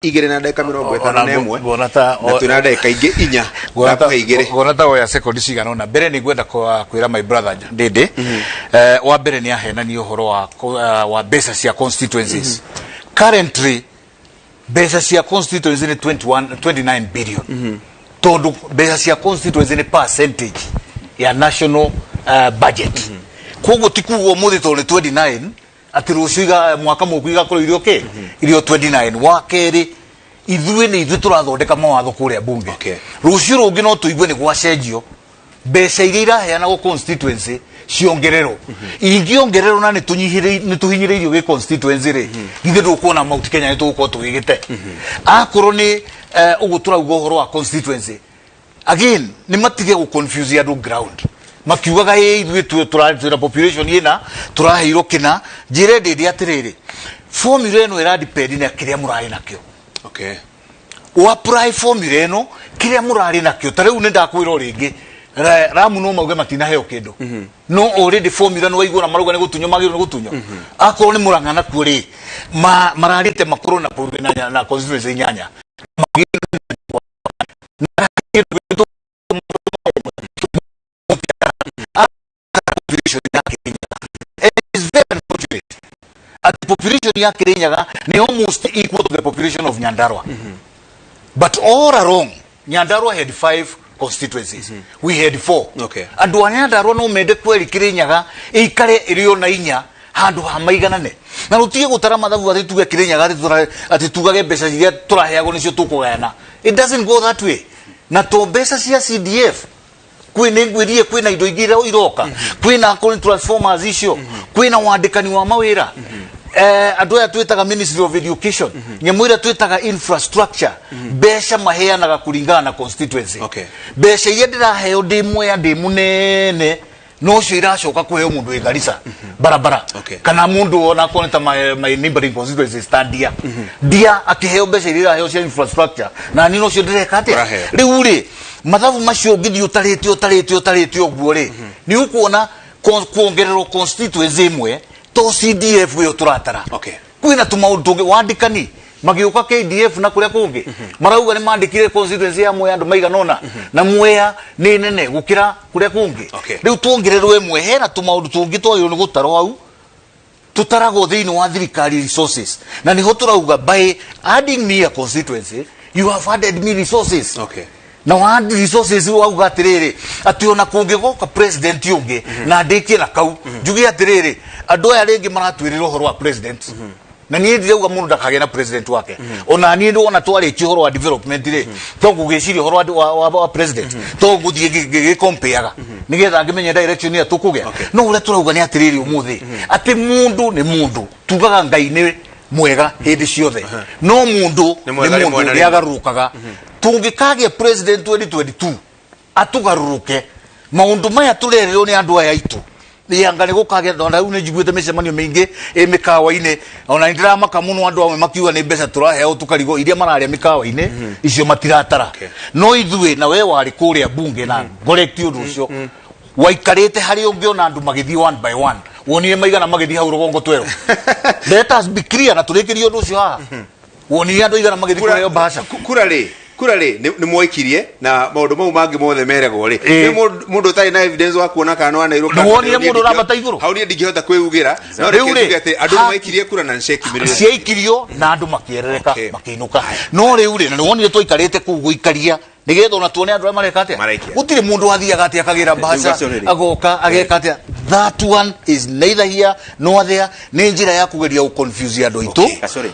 igere na ndeka 51 gonata na tuna ndeka inge inya gonata oya second cigano na mbere ni gwenda kwira my brother Dede wa mbere ni ahena ni uhoro wa besa cia constituencies currently besa cia constituencies ni 29 billion tondu besa cia constituencies ni percentage ya national budget kogo tikuwo muthi to ni 29 ati ruciga mwaka mukuiga kuri irio ke irio 29 wa keri ithuĩ ni ithuĩ turathondeka mawatho kuria bunge rucio rungi no tuigue ni gwacenjio mbeca iria iraheana go constituency ciongerero ingiongerero na ni tuhinyiriirio ge constituency ri ithuĩ ndukuona mauti Kenya ni tugukorwo tugigite akorwo ni uguturauga uhoro wa constituency again ni matige gu confuse andu ground makiugaga ithuĩ tũratira population ina turaheirwo kina njire Ndĩndĩ atiriri formula eno ira depend na kiria murari nakio wa apply formula eno kiria murari nakio ta riu nindakwira ringi ramu no mauge matina heo kindu no already formula no waigura maruga ni gutunyo magiro ni gutunyo akorwo ni murangana kuri mararite makuru na constituency nyanya the population ya Kirinyaga ni almost equal to the population of Nyandarua. But all along, Nyandarua had 5 constituencies. We had 4. And Nyandarua no mende kweli Kirinyaga ikare irio na inya handu hamaiganane. Na rutige gutara mathabu ati tuge Kirinyaga ati tugage mbeca iria turaheagwo nicio tukugayana. It doesn't go that way. Na to mbeca cia CDF kwina ngwirie kwina indo ingi iroka kwina account transformers icio kwina wandikani wa mawira andu aya twitaga Ministry of Education nyamwira twitaga infrastructure besha maheanaga kuringana na constituency besha iria ndiraheo ndimwe ya ndimunene no cio iracoka kuheo mundu wi Garissa barabara kana mundu ona koneta my neighboring constituency stadia dia akiheo besha iria iraheo cia infrastructure na ni no cio ndireka atia riu ri mathabu macio ngithi utarite oguo ri ni ukuona kuongererwo constituency imwe to CDF yo turatara kwina tumaundu tungi wandikani magiuka KDF na kuria kungi marauga ni mandikire constituency ya mwe andu maiganona na mwea ni nene gukira kuria kungi riu tuongererwe imwe hena tumaundu tungi twayo ni gutaro au tutarago thiini wa thirikari resources na niho turauga by adding me a constituency you have added me resources na wandi resources wauga atiriri ati ona kungigoka president yungi na ndikie na kau njugi atiriri andu aya ringi maratwirira uhoro wa president na nie ndirauga mundu ndakage na president wake ona nie ndona twari uhoro wa development ri to gugiciria uhoro wa president to guthie gikompareaga nigetha ngimenye direction ya tukuge no ure turauga ni atiriri umuthi ati mundu ni mundu tugaga ngai ni mwega hindi ciothe no mundu ni mundu ni agarukaga tungikagia president 2022 atugaruruke maundu maya turerero ni andu aya itu yangane gukage ndona une njiguite micemanio mingi mikawa-ine ona ndiramaka muno andu amwe makiuga ni mbeca turaheo tukarigo iria mararia mikawa-ine icio matiratara no ithuĩ na we wari kuria bunge na correct undu ucio waikarite hari ungiona andu magithii one by one wonire maigana magithii hau rugongo twero let us be clear na turikirio undu ucio haha wonire andu igana magithii kureo bahasha kura ri ni mwoikirie na maundu mau mangi mothe merego ri ni mundu tari na evidence wa kuona kana wana iruka wonire mundu rabata iguru hau ni ndingihota kwiugira no ri ati andu maikirie kura na nsheki mirire ciaikirio na andu makierereka makiinuka no riu ri na wonire twikarite ku guikaria nigetha ona tuone andu mareka atia gutire mundu athiaga atia akagira bahasha agoka ageka atia that one is neither here nor there ni njira ya kugeria u confuse andu itu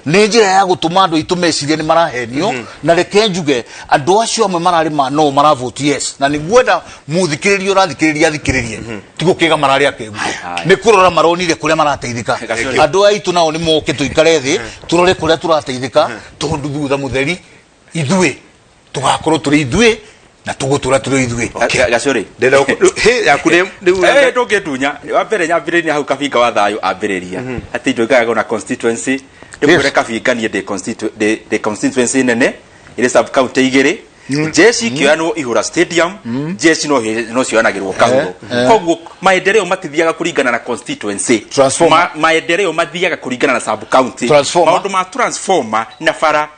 ni njira ya gutuma andu itu mecirie ni marahenio na reke njuge andu acio amwe marari ma no maravote yes na ni gwenda muthikiririo rathikiririe tigukiga marari akegu ni kurora maronire kuria marateithika andu aitu nao ni moke tuikare thi turore kuria turateithika tondu thutha mutheri ithuĩ tugakorwo turi ithuĩ na tugutura turi ithuĩ gacori ndenda he yakune ndungetunya wa mbere nyambiriria hau kabinga wa thayu ambiriria ati ndoigaga na constituency ndimure kabinganie de constituency nene ile sub county igiri jeshi kioano ihura stadium jeshi no cionagirwo kahulo koguo maendeleo matithiaga kuringana na constituency maendeleo mathiaga kuringana na sub county maundu ma transformer na bara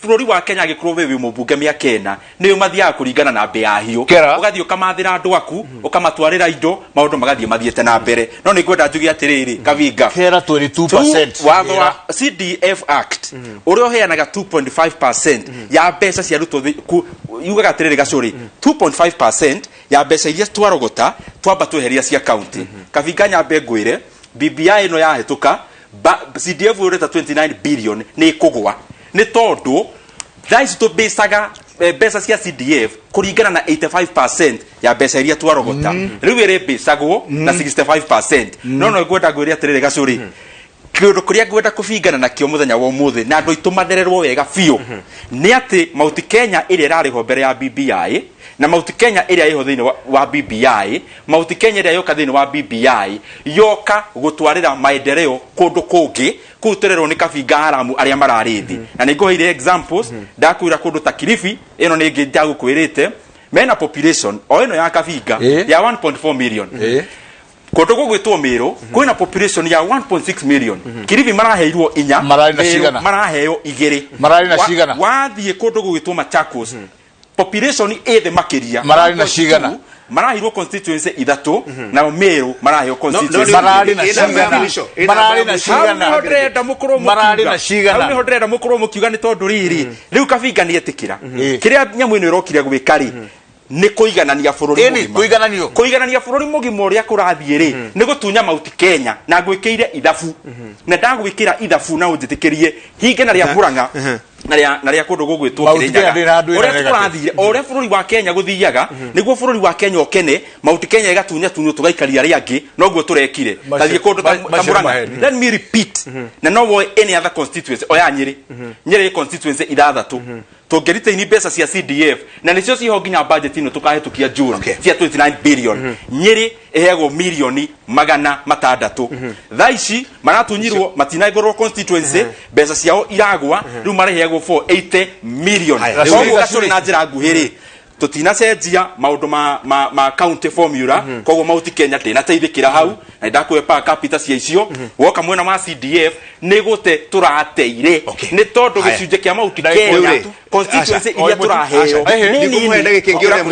bururi wa Kenya gikorwo we mubunge miaka ena ni mathiaga kuringana na mbe ya hiu ugathii ukamathira andu aku ukamatwarira indo maundu magathii mathiete na mbere no ni ngwenda njugi atiriri kavinga kera 22% watho wa CDF Act uria uheanaga 2.5% ya mbeca cia ruto yugaga atiriri gacuri 2.5% ya mbeca iria twarogota twamba tweheria cia county kavinga nyambe ngwire BBI no yahituka CDF ureta 29 billion ni kugwa ni tondu thaici tubicaga mbeca cia CDF kuringana na 85% ya mbeca iria twarogota riu iri bicagwo na 65% no ngwenda ngwire atiriri gacuri kindu kuria ngwenda kubingana na kio muthenya wa umuthi na andu itumathererwo wega biu ni ati Mount Kenya iria irariho mbere ya BBI na Mount Kenya iria iho thiini wa BBI Mount Kenya iria yoka thiini wa BBI yoka gutwarira maendeleo kundu kungi kutererwo ni kavinga haramu aria mararithi na ninguheire examples ndakwira kundu ta Kilifi ino ni ngi ndagukwirite mena population o ino ya kavinga ya 1.4 million kundu gugwitwo Miru kwina population ya 1.6 million Kilifi maraheirwo 4 maraheo 2 wathie kundu gugwitwo Machakos population ithe makiria marari na cigana marahirwo constituency 3 na Miru maraheo constituency marari na cigana hodrenda mukuru mukiuga ni tondu riri riu kavinga ni etikira kiria nyamu ino irokire gwikari ni kuiganania bururi mugima kuiganania bururi mugima uria kurathie ri ni gutunya Mount Kenya na gwikire ithabu na ndagwikira ithabu na unjitikirie hinge na ria Muranga na ria kundu gugwitwo Kirinyaga uria turathire uria bururi wa Kenya guthiaga niguo bururi wa Kenya okene Mount Kenya igatunya tunyo tugaikaria ria angi noguo turekire tathie kundu ta Muranga let me repeat na no wo any other constituency oya Nyeri constituency 6 tugerite ini mbeca cia CDF na nicio ciho nginya budget ino tukahitukia June cia 29 billion Nyeri ehego milioni 600 thaici maratunyirwo matinaigorwo constituency mbeca ciao iragwa riu marehego 480 million koguo gacuri na njira nguhiri tutinacenjia maundu ma county formula koguo Mount Kenya ndinateithikira hau na ndakwe pa capital cia icio woka mwena ma CDF ni gute turateire ni tondu gicunje kia Mount Kenya constituency iria turaheo nikumuhenda gikingiore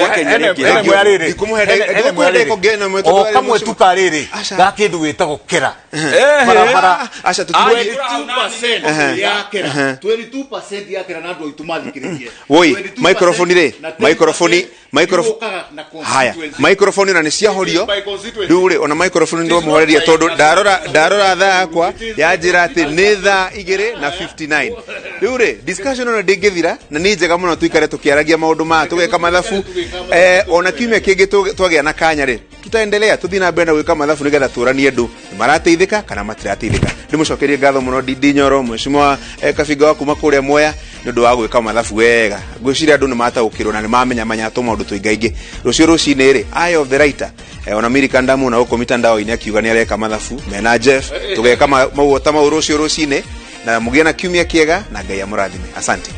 kamwe tutariri gakindu witagwo kera barabara acha 22% ya kera 22% ya kera na andu itumathikiririe woi microphone haya microphone na niciahorio riu ona microphone ndo muhoreria tondu ndarora thaa yakwa yanjira ati ni thaa 2:59 riu discussion ona ndingithira na ni njega muno tuikare tukiaragia maundu ma tugeka mathafu ona kiumia kingi twagia na kanya tutaendelea tuthina mbere na gwika mathafu nigetha turanie andu marateithika kana matirateithika ndimucokerie ngatho muno Nyoro mheshimiwa kavinga wa kuma kuria Mwea ni ndu wa gwika mathafu wega ngwiciria andu ni mataukirwo na ni mamenya manyato maundu tuingaingi rucio rucine ri eye of the writer ona American Damu na uko mitandao-ini akiuga ni areka mathafu mena Jeff tugeka mauota mau rucio rucine na mugie na kiumia kiega na Ngai amurathime asante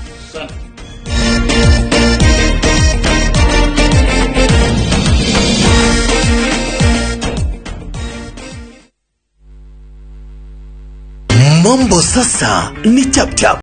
Mambo sasa ni chap chap.